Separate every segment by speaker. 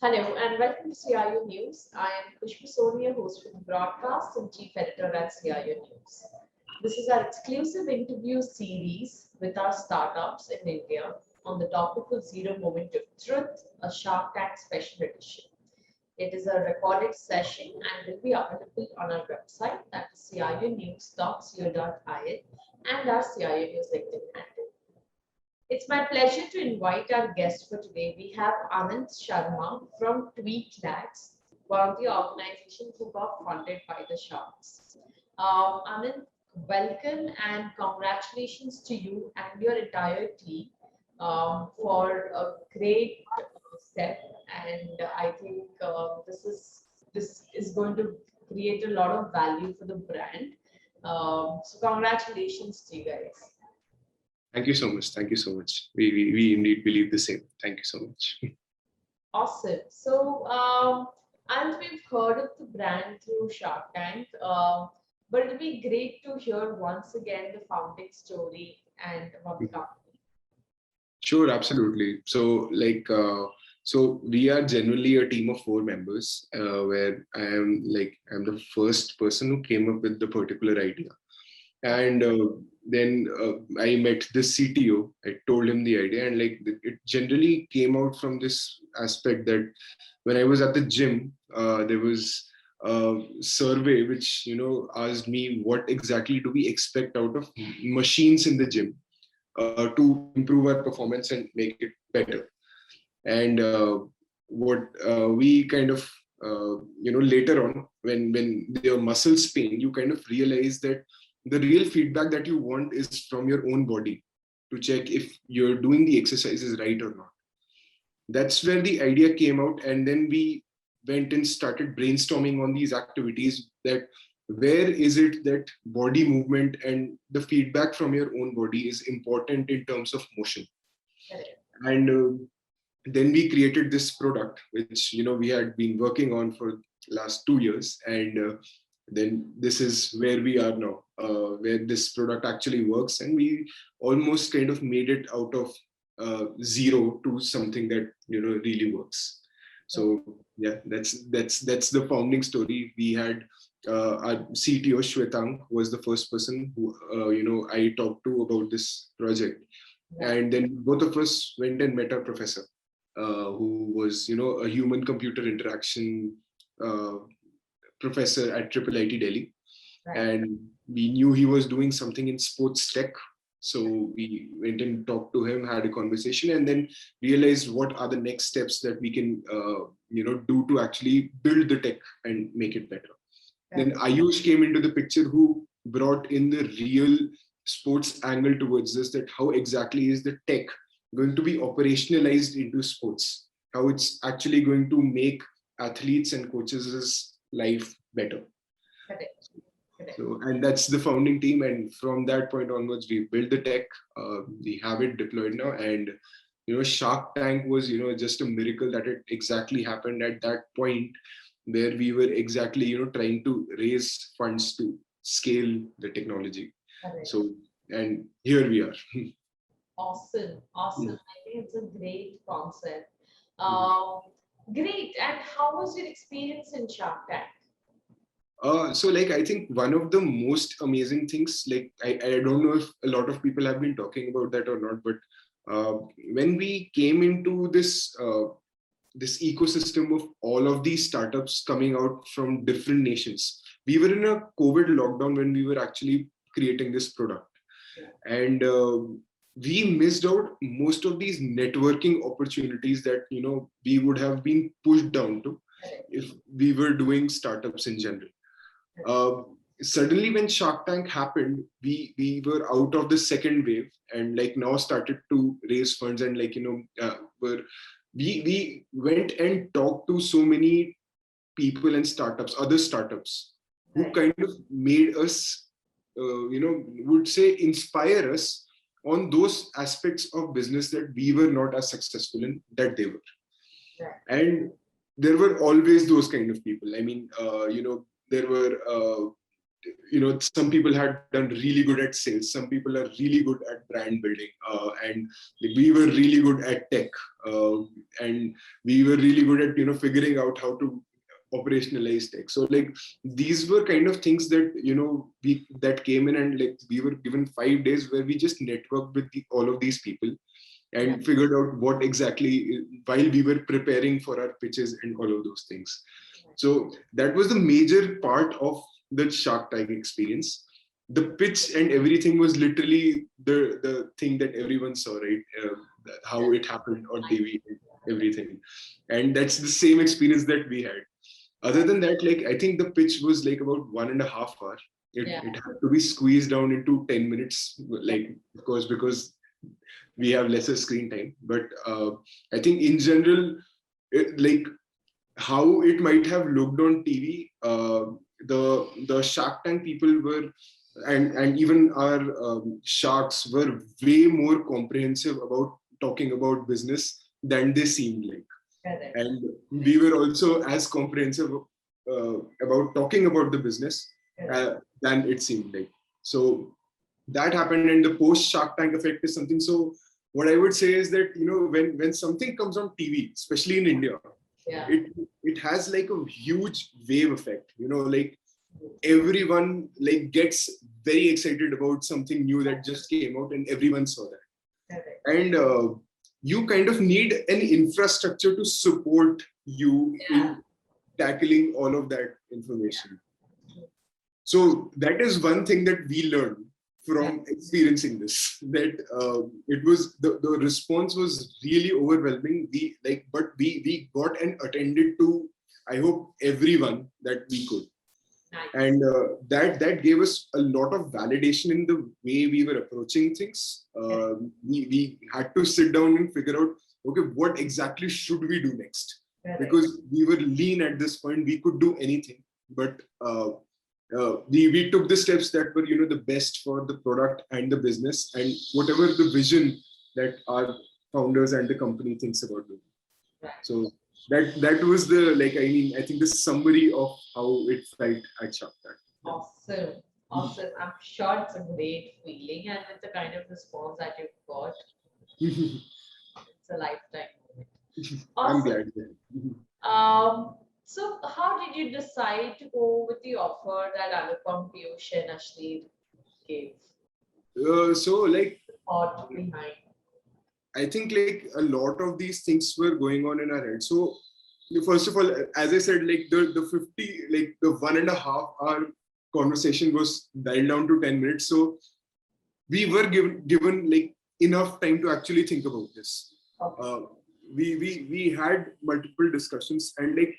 Speaker 1: Hello and welcome to CIO News. I am Khushbu, Soni, host for the broadcast and chief editor at CIO News. This is our exclusive interview series with our startups in India on the topic of Zero Moment of Truth, a Shark Tank special edition. It is a recorded session and will be available on our website, that is cionews.co.in, and our CIO News LinkedIn handle. It's my pleasure to invite our guest for today. We have Anant Sharma from Tweek, one of the organizations who got funded by the Sharks. Anant, welcome and congratulations to you and your entire team for a great step. And I think this is going to create a lot of value for the brand. So congratulations to you guys.
Speaker 2: Thank you so much. Thank you so much. We indeed believe the same. Thank you so much.
Speaker 1: Awesome. So, and we've heard of the brand through Shark Tank, but it'll be great to hear once again the founding story and about the company.
Speaker 2: Sure, absolutely. So, so we are generally a team of 4 members, where I'm the first person who came up with the particular idea. And then I met the CTO. I told him the idea, and it generally came out from this aspect that when I was at the gym, there was a survey which asked me what exactly do we expect out of machines in the gym to improve our performance and make it better. And what we kind of later on when your muscles pain, you kind of realize that the real feedback that you want is from your own body to check if you're doing the exercises right or not. That's where the idea came out. And then we went and started brainstorming on these activities, that where is it that body movement and the feedback from your own body is important in terms of motion. And then we created this product, which we had been working on for last 2 years. And then this is where we are now, where this product actually works, and we almost kind of made it out of zero to something that really works. So yeah, that's the founding story. We had our CTO Shwetang was the first person who I talked to about this project, and then both of us went and met our professor, who was a human computer interaction professor at IIIT Delhi. Right. And we knew he was doing something in sports tech. So we went and talked to him, had a conversation, and then realized what are the next steps that we can do to actually build the tech and make it better. Right. Then Ayush came into the picture, who brought in the real sports angle towards this, that how exactly is the tech going to be operationalized into sports, how it's actually going to make athletes and coaches' life better.
Speaker 1: Correct.
Speaker 2: So, and that's the founding team, and from that point onwards, we built the tech. We have it deployed now, and Shark Tank was just a miracle that it exactly happened at that point where we were exactly trying to raise funds to scale the technology. Correct. So, and here we are.
Speaker 1: Awesome. I think it's a great concept. Great. And how was your experience in Shark Tank?
Speaker 2: So I think one of the most amazing things, I don't know if a lot of people have been talking about that or not, but when we came into this this ecosystem of all of these startups coming out from different nations, we were in a COVID lockdown when we were actually creating this product. And we missed out most of these networking opportunities that we would have been pushed down to if we were doing startups in general. Suddenly when Shark Tank happened, we were out of the second wave, and now started to raise funds, and we went and talked to so many people and other startups who kind of made us would say inspire us on those aspects of business that we were not as successful in that they were. And there were always those kind of people. I mean, there were some people had done really good at sales, some people are really good at brand building, and we were really good at tech, and we were really good at figuring out how to operationalize tech. So like these were kind of things that we that came in, and like we were given 5 days where we just networked with all of these people and figured out what exactly, while we were preparing for our pitches and all of those things. So that was the major part of the Shark Tank experience. The pitch and everything was literally the thing that everyone saw, right? How it happened on TV, everything. And that's the same experience that we had. Other than that, like I think the pitch was like about 1.5 hours. It had to be squeezed down into 10 minutes, like of course, because we have lesser screen time. But I think in general, like how it might have looked on TV, the Shark Tank people were, and even our sharks were way more comprehensive about talking about business than they seemed like.
Speaker 1: Correct.
Speaker 2: And we were also as comprehensive about talking about the business than it seemed like. So that happened, and the post Shark Tank effect is something. So what I would say is that when something comes on TV, especially in India, it has like a huge wave effect. Like everyone like gets very excited about something new that just came out, and everyone saw that. And you kind of need an infrastructure to support you in tackling all of that information. So that is one thing that we learned from experiencing this, that it was the response was really overwhelming. But we got and attended to, I hope, everyone that we could. And that gave us a lot of validation in the way we were approaching things. We had to sit down and figure out, okay, what exactly should we do next? Because we were lean at this point, we could do anything. But we took the steps that were the best for the product and the business, and whatever the vision that our founders and the company thinks about doing. So that was I think the summary of how it felt at Shark Tank.
Speaker 1: Awesome. I'm sure it's a great feeling, and with the kind of response that you've got, it's a lifetime moment. Awesome.
Speaker 2: I'm glad.
Speaker 1: So how did you decide to go with the offer that Anupam, Piyush and Ashleer gave?
Speaker 2: So like
Speaker 1: Thought behind.
Speaker 2: I think like a lot of these things were going on in our head. So first of all, as I said, like the 50, like the 1.5 hour conversation was dialed down to 10 minutes. So we were given like enough time to actually think about this. Okay. We had multiple discussions, and like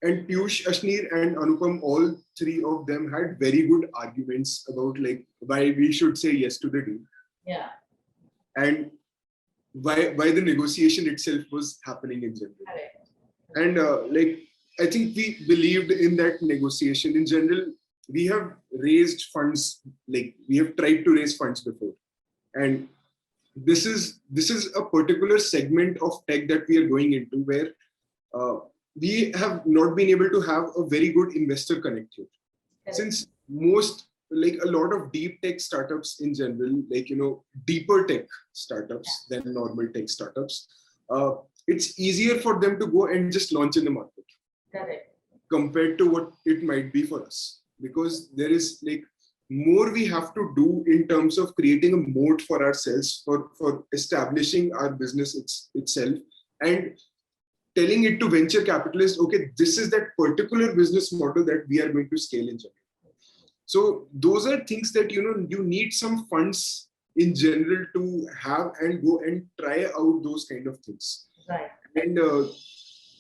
Speaker 2: and Piyush, Ashleer and Anupam, all three of them had very good arguments about like why we should say yes to the deal.
Speaker 1: Yeah.
Speaker 2: And why the negotiation itself was happening in general.
Speaker 1: Correct.
Speaker 2: And like I think we believed in that negotiation. In general, we have raised funds, like we have tried to raise funds before, and this is a particular segment of tech that we are going into where we have not been able to have a very good investor connect here. Correct. Since most, like a lot of deep tech startups in general, like deeper tech startups than normal tech startups, it's easier for them to go and just launch in the market.
Speaker 1: Correct.
Speaker 2: Compared to what it might be for us, because there is like more we have to do in terms of creating a moat for ourselves, for establishing our business itself, and telling it to venture capitalists, okay, this is that particular business model that we are going to scale in general. So those are things that you need some funds in general to have and go and try out those kind of things.
Speaker 1: Right.
Speaker 2: And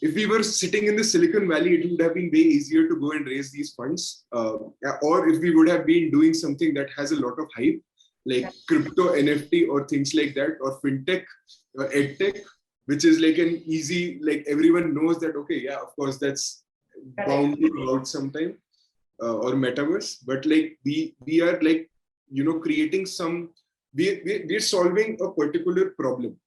Speaker 2: if we were sitting in the Silicon Valley, it would have been way easier to go and raise these funds. Or if we would have been doing something that has a lot of hype, like crypto, NFT, or things like that, or fintech, or edtech, which is like an easy, like everyone knows that, okay, yeah, of course, that's bound to come out sometime, or metaverse. But like we are like, creating some, we're solving a particular problem.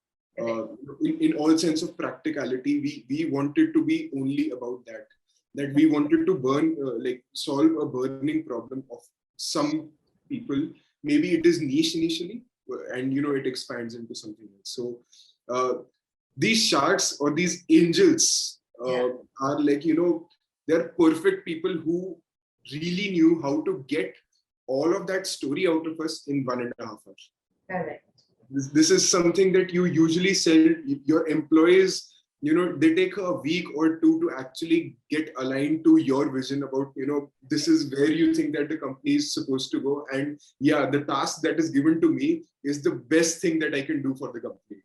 Speaker 2: In all sense of practicality, we wanted to be only about that. that we wanted to solve a burning problem of some people. Maybe it is niche initially, and it expands into something else. So these sharks or these angels are they're perfect people who really knew how to get all of that story out of us in 1.5 hours.
Speaker 1: Correct.
Speaker 2: This is something that you usually sell your employees. They take a week or two to actually get aligned to your vision about, this is where you think that the company is supposed to go. And the task that is given to me is the best thing that I can do for the company.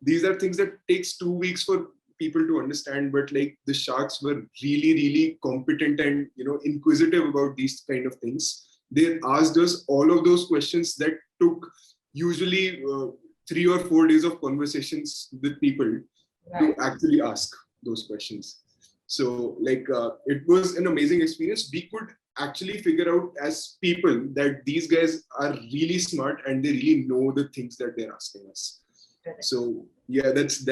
Speaker 2: These are things that takes 2 weeks for people to understand, but like the sharks were really, really competent and, inquisitive about these kind of things. They asked us all of those questions that took usually 3 or 4 days of conversations with people to actually ask those questions. So it was an amazing experience. We could actually figure out as people that these guys are really smart and they really know the things that they're asking us. So that's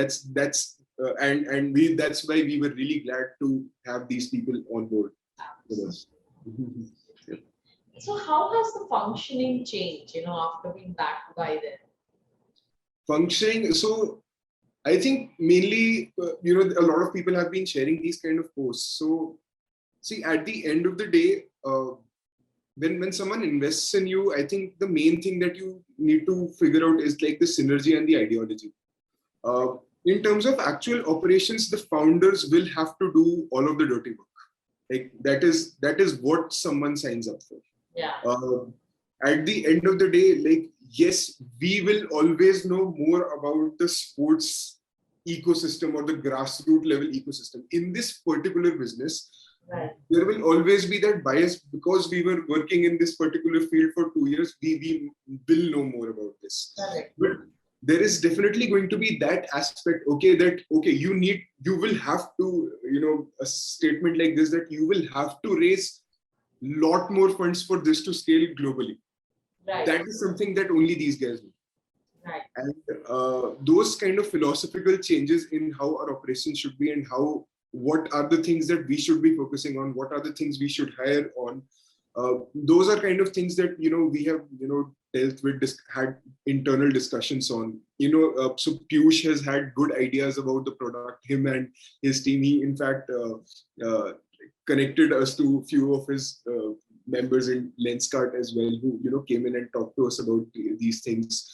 Speaker 2: why we were really glad to have these people on board with us.
Speaker 1: So how has the functioning changed, after being backed by them?
Speaker 2: Functioning, so I think mainly, a lot of people have been sharing these kind of posts. So see, at the end of the day, when someone invests in you, I think the main thing that you need to figure out is like the synergy and the ideology. In terms of actual operations, the founders will have to do all of the dirty work. Like that is what someone signs up for. At the end of the day, yes, we will always know more about the sports ecosystem or the grassroots level ecosystem. In this particular business, there will always be that bias because we were working in this particular field for 2 years. We will know more about this. But there is definitely going to be that aspect, you will have to, a statement like this, that you will have to raise lot more funds for this to scale globally. That is something that only these guys do. And those kind of philosophical changes in how our operations should be and what are the things that we should be focusing on, what are the things we should hire on. Those are kind of things that, we have, dealt with, had internal discussions on. So Piyush has had good ideas about the product, him and his team. He, in fact, connected us to a few of his members in Lenskart as well, who came in and talked to us about these things.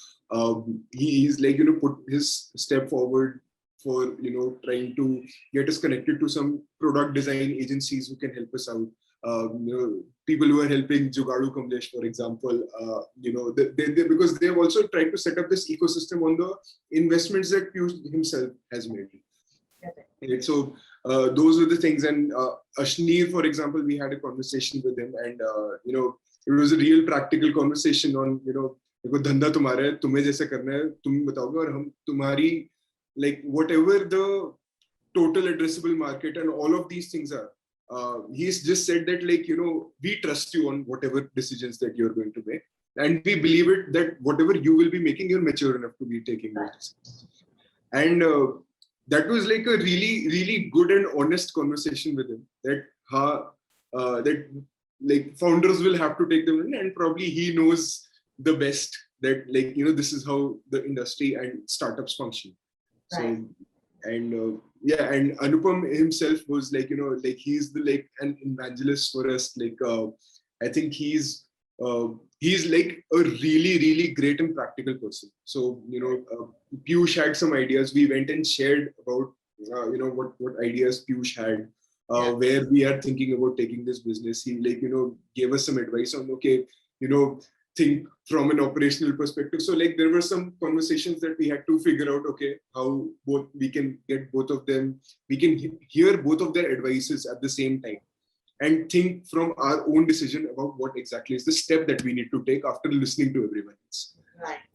Speaker 2: He's put his step forward for trying to get us connected to some product design agencies who can help us out. People who are helping Jugadu Kamlesh, for example, because they've also tried to set up this ecosystem on the investments that Piyush himself has made. Right? So those were the things. And Ashneer, for example, we had a conversation with him, and it was a real practical conversation on देखो धंधा तुम्हारा है, तुम्हें जैसे करना है तुम बताओगे और हम तुम्हारी whatever the total addressable market and all of these things are. He's just said that we trust you on whatever decisions that you're going to make, and we believe it that whatever you will be making, you're mature enough to be taking those decisions. And that was a really, really good and honest conversation with him, that founders will have to take them in, and probably he knows the best that this is how the industry and startups function. So and and Anupam himself was he's an evangelist for us. I think he's a really, really great and practical person. So Piyush had some ideas. We went and shared about what ideas Piyush had, where we are thinking about taking this business. He gave us some advice on think from an operational perspective. So there were some conversations that we had to figure out, how both we can get both of them, we can hear both of their advices at the same time and think from our own decision about what exactly is the step that we need to take after listening to everyone else.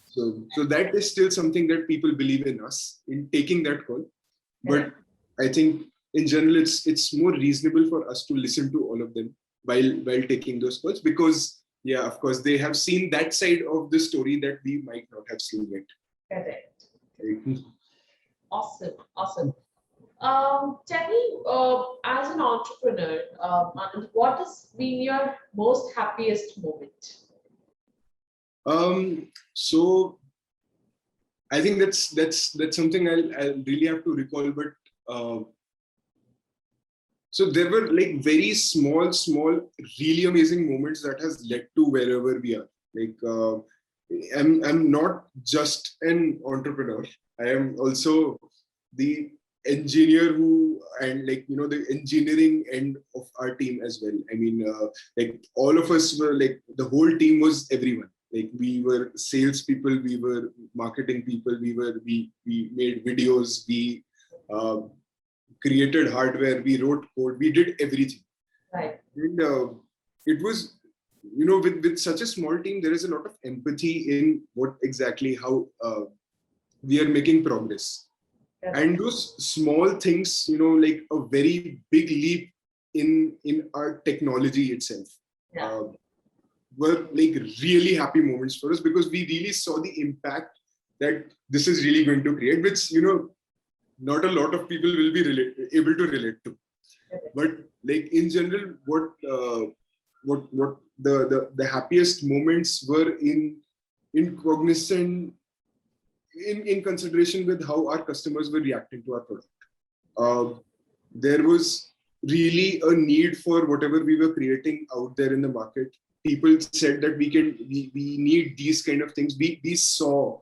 Speaker 2: So that is still something that people believe in us in taking that call. But I think in general, it's more reasonable for us to listen to all of them while taking those calls, because of course, they have seen that side of the story that we might not have seen yet.
Speaker 1: Correct. Awesome. Tell me, as an entrepreneur, Anand, what has been your most happiest moment?
Speaker 2: So I think that's something I'll really have to recall. But so there were like very small, really amazing moments that has led to wherever we are. Like I'm not just an entrepreneur. I am also the engineer who and like the engineering end of our team as well. I mean, like all of us were like the whole team was everyone. Like we were salespeople, we were marketing people, we made videos, we uh, created hardware, we wrote code, we did everything.
Speaker 1: Right.
Speaker 2: And it was, with such a small team, there is a lot of empathy in what exactly how we are making progress.
Speaker 1: Yeah.
Speaker 2: And those small things, like a very big leap in our technology itself.
Speaker 1: Yeah.
Speaker 2: Were like really happy moments for us because we really saw the impact that this is really going to create, which not a lot of people will be able to relate to. But like in general, what the happiest moments were in cognizant in consideration with how our customers were reacting to our product. There was really a need for whatever we were creating out there in the market. People said that we need these kind of things. We saw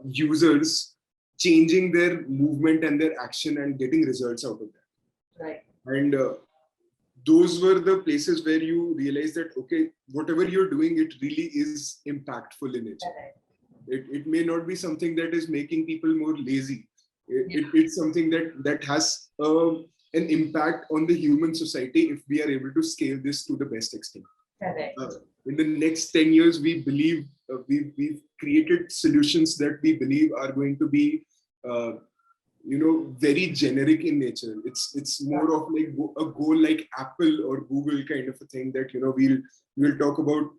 Speaker 2: users changing their movement and their action and getting results out of that.
Speaker 1: Right.
Speaker 2: And those were the places where you realize that, okay, whatever you're doing, it really is impactful in nature.
Speaker 1: Right.
Speaker 2: It may not be something that is making people more lazy. It's something that has an impact on the human society if we are able to scale this to the best extent.
Speaker 1: Correct.
Speaker 2: In the next 10 years, we believe we've created solutions that we believe are going to be very generic in nature. It's more of like a goal like Apple or Google kind of a thing that we'll talk about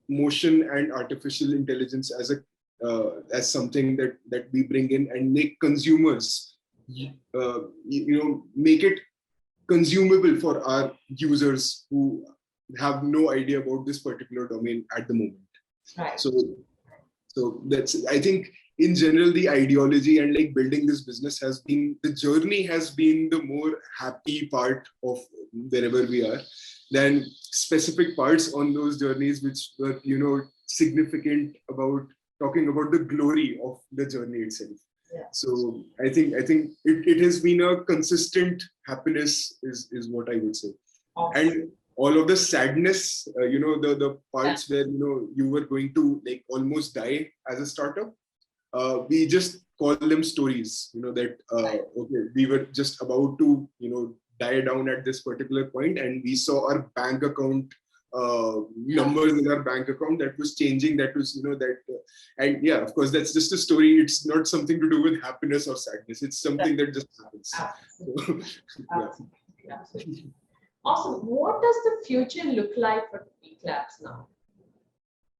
Speaker 2: motion and artificial intelligence as something that we bring in and make consumers make it consumable for our users who have no idea about this particular domain at the moment.
Speaker 1: Right.
Speaker 2: So that's, I think, in general, the ideology and like building this business the journey has been the more happy part of wherever we are than specific parts on those journeys, which were, significant about talking about the glory of the journey itself.
Speaker 1: Yeah.
Speaker 2: So I think it has been a consistent happiness is what I would say.
Speaker 1: Awesome.
Speaker 2: And all of the sadness, the parts where, you were going to like almost die as a startup, we just call them stories, that, okay, we were just about to, die down at this particular point and we saw our bank account numbers in our bank account that was changing. That was, and yeah, of course, that's just a story. It's not something to do with happiness or sadness. It's something that just happens.
Speaker 1: Absolutely.
Speaker 2: So, yeah.
Speaker 1: Absolutely. Awesome. What does the future look like for Tweek Labs now?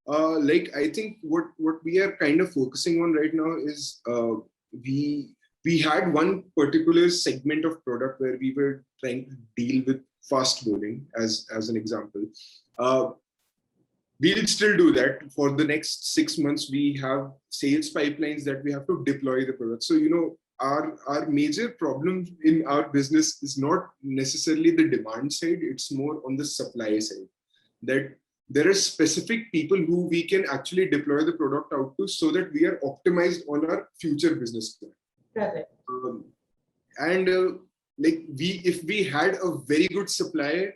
Speaker 2: Like I think what we are kind of focusing on right now is we had one particular segment of product where we were trying to deal with fast bowling as an example. We'll still do that for the next 6 months. We have sales pipelines that we have to deploy the product. So our major problem in our business is not necessarily the demand side. It's more on the supply side, that there are specific people who we can actually deploy the product out to so that we are optimized on our future business plan.
Speaker 1: Correct.
Speaker 2: If we had a very good supply,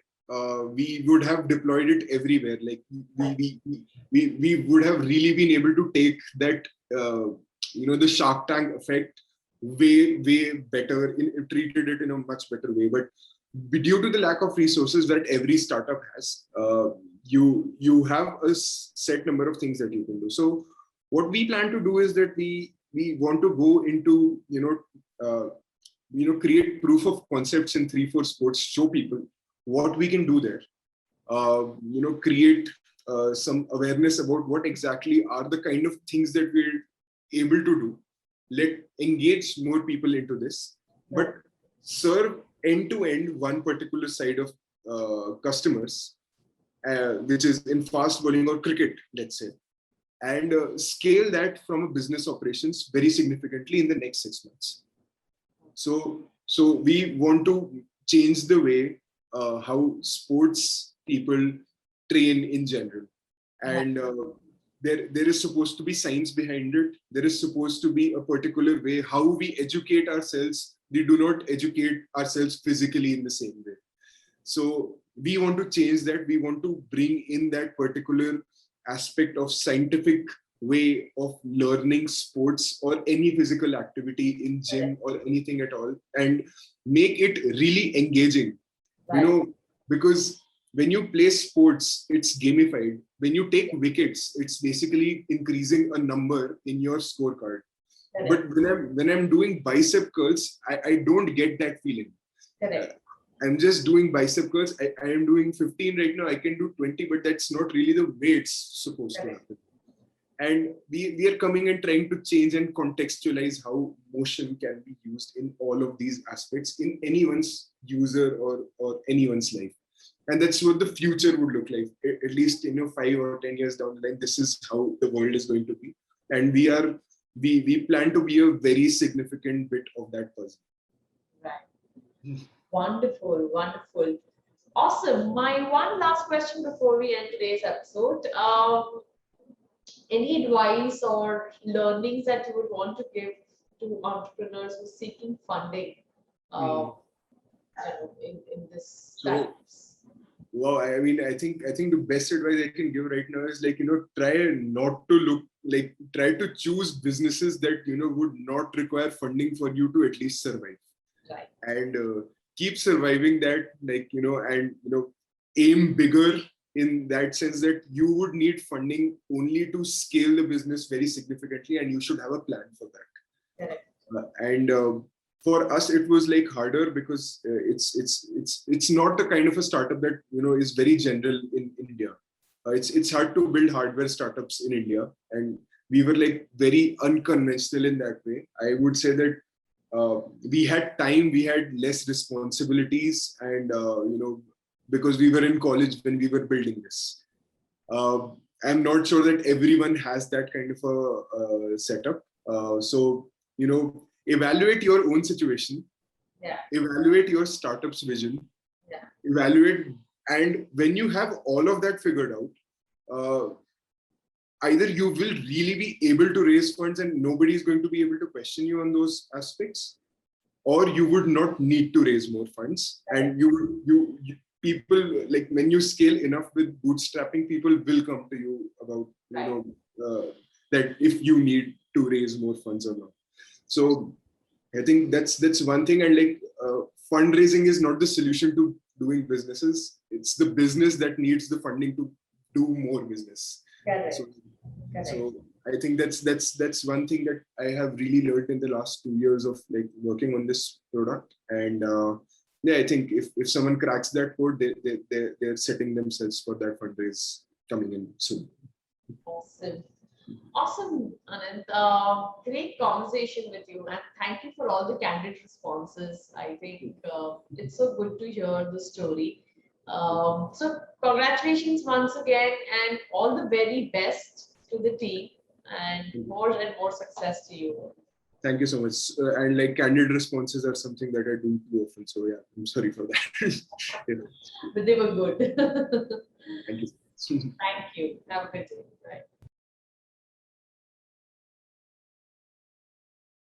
Speaker 2: we would have deployed it everywhere. Like we would have really been able to take that the Shark Tank effect way better, treated it in a much better way. But due to the lack of resources that every startup has, you have a set number of things that you can do. So what we plan to do is that we want to go into create proof of concepts in 3-4 sports, show people what we can do there, create some awareness about what exactly are the kind of things that we're able to do, engage more people into this. But serve end to end one particular side of customers, which is in fast bowling or cricket, let's say, and scale that from a business operations very significantly in the next 6 months. So we want to change the way how sports people train in general, and there is supposed to be science behind it. There is supposed to be a particular way how we educate ourselves. We do not educate ourselves physically in the same way. So we want to change that. We want to bring in that particular aspect of scientific way of learning sports or any physical activity in gym or anything at all, and make it really engaging. Because when you play sports, it's gamified. When you take wickets, it's basically increasing a number in your scorecard. But when I'm doing bicep curls, I don't get that feeling. I'm just doing bicep curls. I am doing 15 right now. I can do 20, but that's not really the way it's supposed to happen. And we are coming and trying to change and contextualize how motion can be used in all of these aspects in anyone's user or anyone's life. And that's what the future would look like. At least 5 or 10 years down the line, this is how the world is going to be. And we plan to be a very significant bit of that puzzle.
Speaker 1: Right. Wonderful, wonderful. Awesome. My one last question before we end today's episode. Any advice or learnings that you would want to give to entrepreneurs who are seeking funding in this times?
Speaker 2: Wow, I mean, I think the best advice I can give right now is try not to try to choose businesses that would not require funding for you to at least survive.
Speaker 1: Right.
Speaker 2: And keep surviving that, and aim bigger in that sense that you would need funding only to scale the business very significantly, and you should have a plan for that. And for us, it was harder because it's not the kind of a startup that is very general in India. It's hard to build hardware startups in India, and we were very unconventional in that way. I would say that we had time, we had less responsibilities, and because we were in college when we were building this. I'm not sure that everyone has that kind of a setup. So evaluate your own situation. Evaluate your startup's vision. Evaluate, and when you have all of that figured out, either you will really be able to raise funds and nobody is going to be able to question you on those aspects, or you would not need to raise more funds. And you people, when you scale enough with bootstrapping, people will come to you about that if you need to raise more funds or not. So I think that's one thing. And fundraising is not the solution to doing businesses. It's the business that needs the funding to do more business. So I think that's one thing that I have really learned in the last 2 years of working on this product. And I think if someone cracks that code, they're setting themselves for that fundraise coming in soon.
Speaker 1: Awesome, Anant. Great conversation with you, and thank you for all the candid responses. I think it's so good to hear the story. So congratulations once again, and all the very best to the team, and more success to you.
Speaker 2: Thank you so much. And candid responses are something that I do too often. So yeah, I'm sorry for that.
Speaker 1: But they were good.
Speaker 2: Thank you.
Speaker 1: Thank you. Have a good day. Bye.